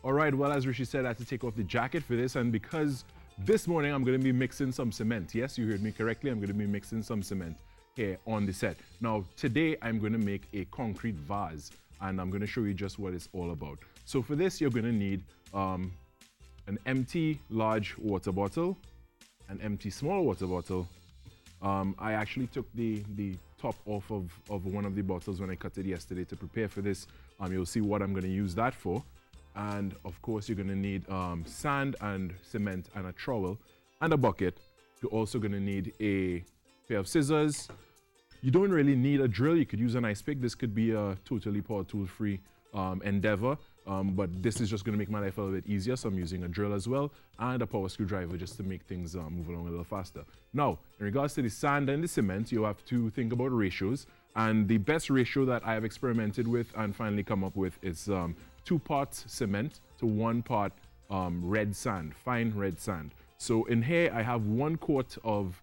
All right, well, as Rishi said, I had to take off the jacket for this, and because this morning I'm going to be mixing some cement. Yes, you heard me correctly. I'm going to be mixing some cement here on the set. Now, today I'm going to make a concrete vase, and I'm going to show you just what it's all about. So for this, you're going to need an empty large water bottle, an empty small water bottle. I actually took the top off of one of the bottles when I cut it yesterday to prepare for this. You'll see what I'm going to use that for. And of course, you're going to need sand and cement and a trowel and a bucket. You're also going to need a pair of scissors. You don't really need a drill. You could use an ice pick. This could be a totally power tool free endeavor. But this is just going to make my life a little bit easier, so I'm using a drill as well and a power screwdriver just to make things move along a little faster. Now, in regards to the sand and the cement, you have to think about ratios, and the best ratio that I have experimented with and finally come up with is 2 parts cement to 1 part red sand, fine red sand. So in here I have 1 quart of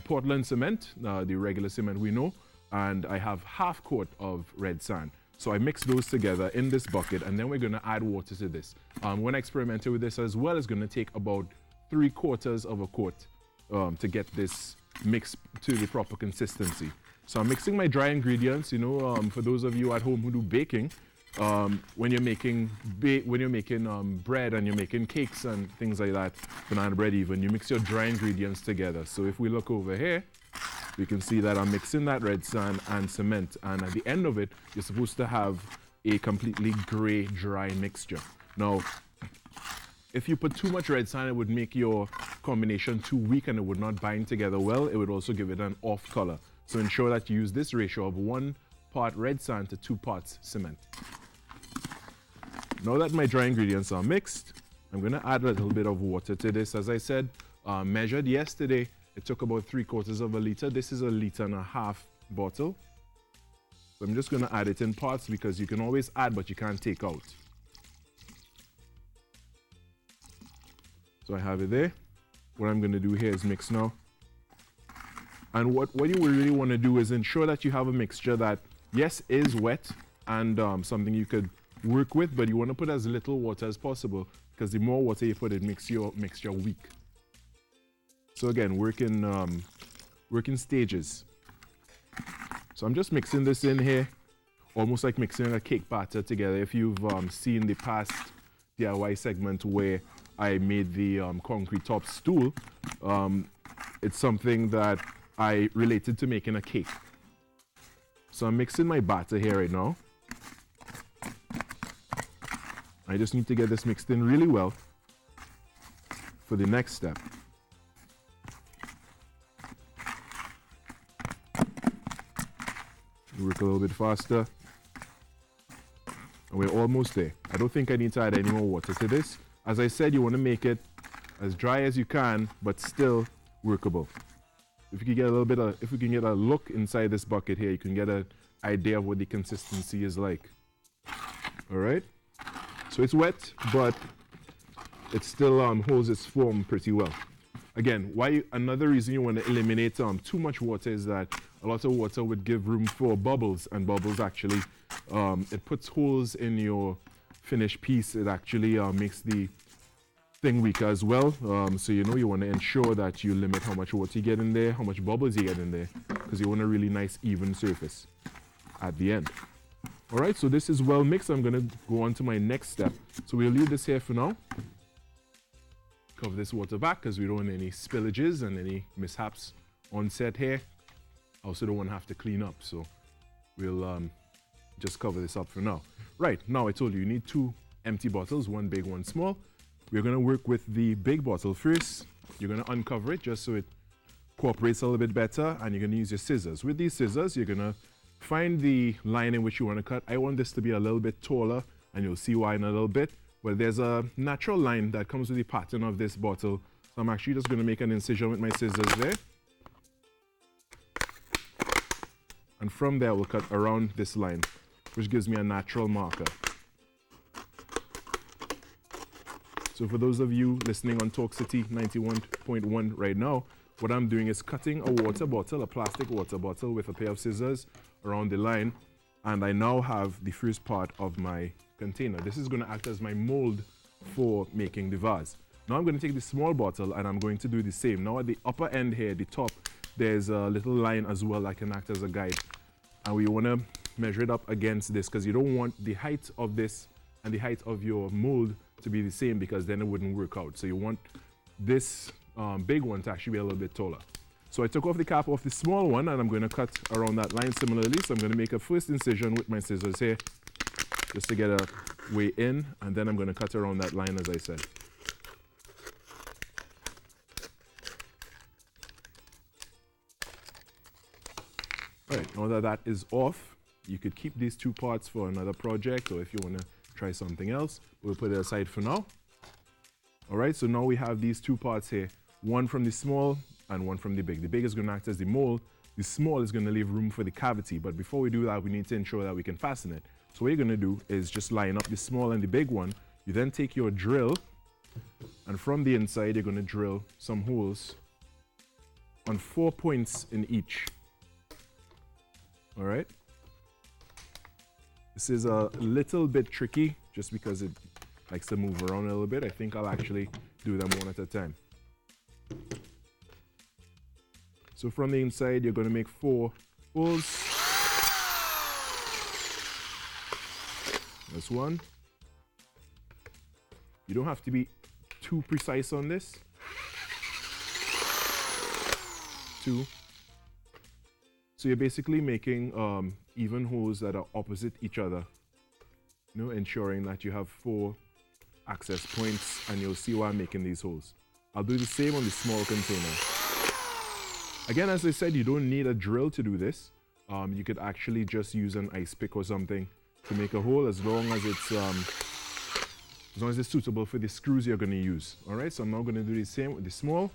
Portland cement, the regular cement we know, and I have ½ quart of red sand. So I mix those together in this bucket, and then we're going to add water to this. When I experimented with this as well, it's going to take about 3/4 of a quart to get this mix to the proper consistency. So I'm mixing my dry ingredients. You know, for those of you at home who do baking, when you're making bread and you're making cakes and things like that, banana bread even, you mix your dry ingredients together. So if we look over here, you can see that I'm mixing that red sand and cement, and at the end of it, you're supposed to have a completely gray, dry mixture. Now, if you put too much red sand, it would make your combination too weak and it would not bind together well. It would also give it an off color. So ensure that you use this ratio of 1 part red sand to 2 parts cement. Now that my dry ingredients are mixed, I'm going to add a little bit of water to this. As I said, measured yesterday, it took about 3/4 of a liter. This is a 1.5 liter bottle. So I'm just going to add it in parts because you can always add, but you can't take out. So I have it there. What I'm going to do here is mix now. And what you really want to do is ensure that you have a mixture that, yes, is wet and something you could work with, but you want to put as little water as possible because the more water you put, it makes your mixture weak. So again, work in stages. So I'm just mixing this in here, almost like mixing a cake batter together. If you've seen the past DIY segment where I made the concrete top stool, it's something that I related to making a cake. So I'm mixing my batter here right now. I just need to get this mixed in really well for the next step. Work a little bit faster. And we're almost there. I don't think I need to add any more water to this. As I said, you want to make it as dry as you can, but still workable. If you can get a little bit of, if we can get a look inside this bucket here, you can get an idea of what the consistency is like. All right. So it's wet, but it still holds its form pretty well. Again, another reason you want to eliminate too much water is that a lot of water would give room for bubbles, and bubbles actually, it puts holes in your finished piece. It actually makes the thing weaker as well. So you know you want to ensure that you limit how much water you get in there, how much bubbles you get in there, because you want a really nice even surface at the end. All right, so this is well mixed. I'm going to go on to my next step. So we'll leave this here for now. Cover this water back because we don't want any spillages and any mishaps on set here. I also don't want to have to clean up, so we'll just cover this up for now. Right, now I told you need 2 empty bottles, 1 big, 1 small. We're going to work with the big bottle first. You're going to uncover it just so it cooperates a little bit better, and you're going to use your scissors. With these scissors, you're going to find the line in which you want to cut. I want this to be a little bit taller, and you'll see why in a little bit. But there's a natural line that comes with the pattern of this bottle. So I'm actually just going to make an incision with my scissors there. And from there, we'll cut around this line, which gives me a natural marker. So for those of you listening on Talk City 91.1 right now, what I'm doing is cutting a water bottle, a plastic water bottle with a pair of scissors around the line. And I now have the first part of my container. This is going to act as my mold for making the vase. Now I'm going to take the small bottle and I'm going to do the same. Now at the upper end here, the top, there's a little line as well that can act as a guide. And we want to measure it up against this because you don't want the height of this and the height of your mold to be the same, because then it wouldn't work out. So you want this big one to actually be a little bit taller. So I took off the cap off the small one and I'm going to cut around that line similarly. So I'm going to make a first incision with my scissors here just to get a way in, and then I'm going to cut around that line as I said. Alright, now that that is off, you could keep these two parts for another project, or if you want to try something else, we'll put it aside for now. Alright, so now we have these two parts here, one from the small and one from the big. The big is going to act as the mold, the small is going to leave room for the cavity, but before we do that, we need to ensure that we can fasten it. So what you're going to do is just line up the small and the big one. You then take your drill, and from the inside, you're going to drill some holes on 4 points in each. Alright? This is a little bit tricky just because it likes to move around a little bit. I think I'll actually do them one at a time. So from the inside, you're going to make 4 holes. That's one. You don't have to be too precise on this. 2. So you're basically making even holes that are opposite each other, you know, ensuring that you have 4 access points, and you'll see why I'm making these holes. I'll do the same on the small container. Again, as I said, you don't need a drill to do this. You could actually just use an ice pick or something to make a hole, as long as it's suitable for the screws you're going to use. All right, so I'm now going to do the same with the small,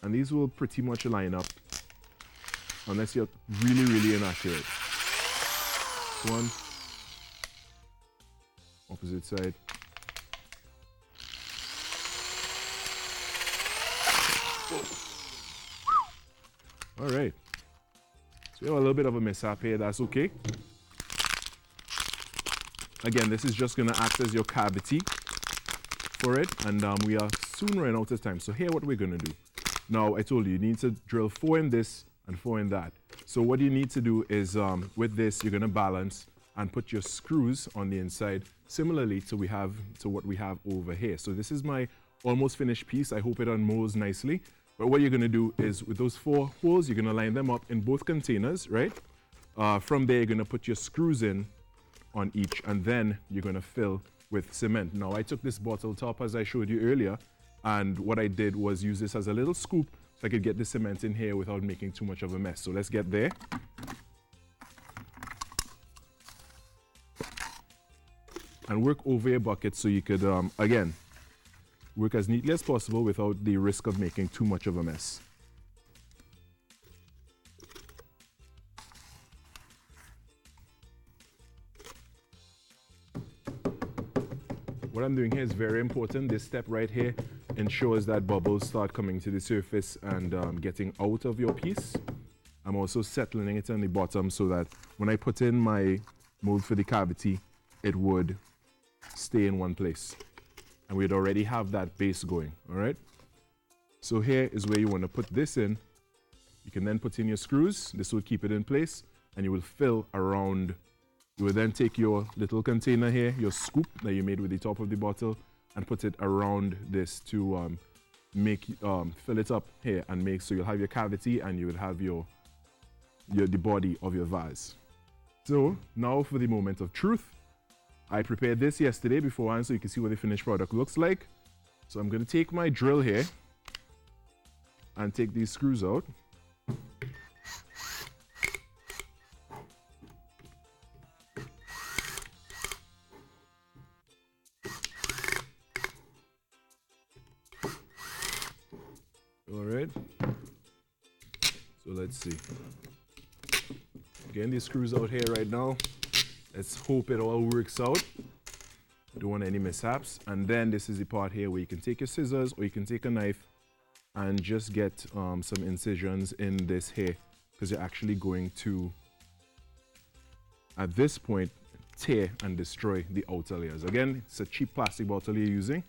and these will pretty much line up unless you're really, really inaccurate. One, opposite side. All right, so we have a little bit of a mishap here. That's okay. Again, this is just going to act as your cavity for it, and we are soon running out of time. So here, what we're going to do. Now, I told you, you need to drill 4 in this and 4 in that. So what you need to do is, with this, you're going to balance and put your screws on the inside, similarly to what we have over here. So this is my almost finished piece. I hope it unmolds nicely. But what you're going to do is, with those 4 holes, you're going to line them up in both containers, right? From there, you're going to put your screws in on each, and then you're going to fill with cement. Now, I took this bottle top as I showed you earlier, and what I did was use this as a little scoop so I could get the cement in here without making too much of a mess. So let's get there. And work over your bucket so you could, again, work as neatly as possible without the risk of making too much of a mess. What I'm doing here is very important. This step right here ensures that bubbles start coming to the surface and getting out of your piece. I'm also settling it on the bottom so that when I put in my mold for the cavity, it would stay in one place. And we'd already have that base going, all right? So here is where you want to put this in. You can then put in your screws. This will keep it in place, and you will fill around. You will then take your little container here, your scoop that you made with the top of the bottle, and put it around this to fill it up here and make so you'll have your cavity and you will have the body of your vase. So now for the moment of truth. I prepared this yesterday beforehand so you can see what the finished product looks like. So I'm going to take my drill here and take these screws out. All right, so let's see. Getting these screws out here right now. Let's hope it all works out. Don't want any mishaps. And then this is the part here where you can take your scissors or you can take a knife and just get some incisions in this here, because you're actually going to at this point, tear and destroy the outer layers. Again, it's a cheap plastic bottle you're using,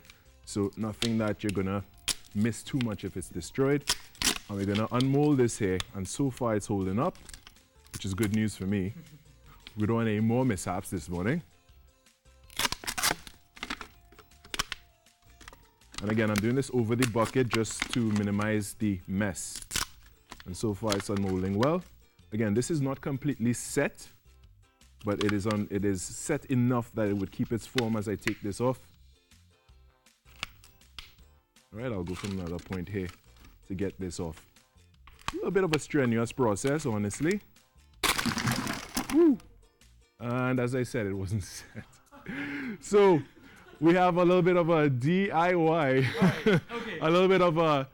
so nothing that you're gonna miss too much if it's destroyed. And we're gonna unmold this here, and so far it's holding up, which is good news for me. We don't want any more mishaps this morning. And again, I'm doing this over the bucket just to minimize the mess. And so far it's unmolding well. Again, this is not completely set, but it is set enough that it would keep its form as I take this off. All right, I'll go from another point here to get this off. A little bit of a strenuous process, honestly. Woo. And as I said, it wasn't set. So we have a little bit of a DIY, okay. a little bit of a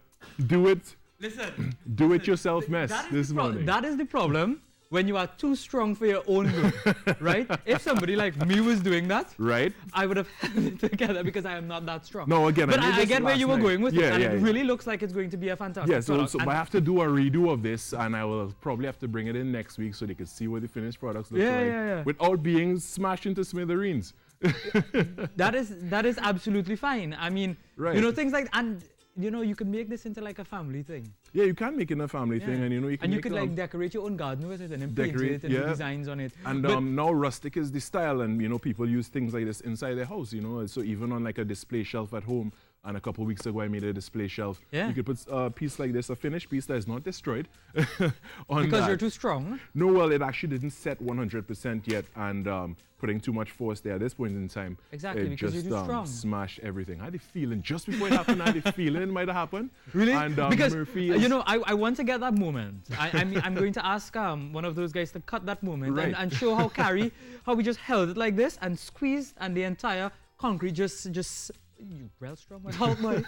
do it yourself mess this morning. That is the problem when you are too strong for your own good, right? If somebody like me was doing that, right, I would have held it together because I am not that strong. No, again, but I get where you were going with it, and it really looks like it's going to be a fantastic product. So I have to do a redo of this, and I will probably have to bring it in next week so they can see what the finished products look like without being smashed into smithereens. That is absolutely fine. I mean, you know, things like, and you know, you can make this into like a family thing. Yeah, you can make it a family thing, and you know, you can like decorate your own garden with it and then paint it and do designs on it. And now rustic is the style, and you know, people use things like this inside their house. You know, so even on like a display shelf at home. And a couple of weeks ago, I made a display shelf. Yeah. You could put a piece like this, a finished piece that is not destroyed. on because you're too strong? No, well, it actually didn't set 100% yet, and putting too much force there at this point in time. Exactly, it because just, you're too strong. Smashed everything. I had a feeling, just before it happened, I had a feeling it might have happened. Really? And, because, Murphy you know, I want to get that moment. I'm going to ask one of those guys to cut that moment and show how we just held it like this and squeezed, and the entire concrete just you well strong, my help, mate.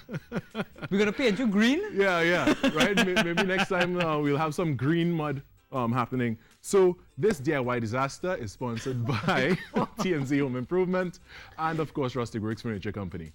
We're gonna paint you green. Yeah, right. Maybe next time we'll have some green mud happening. So this DIY disaster is sponsored by TNC Home Improvement and of course Rustic Works Furniture Company.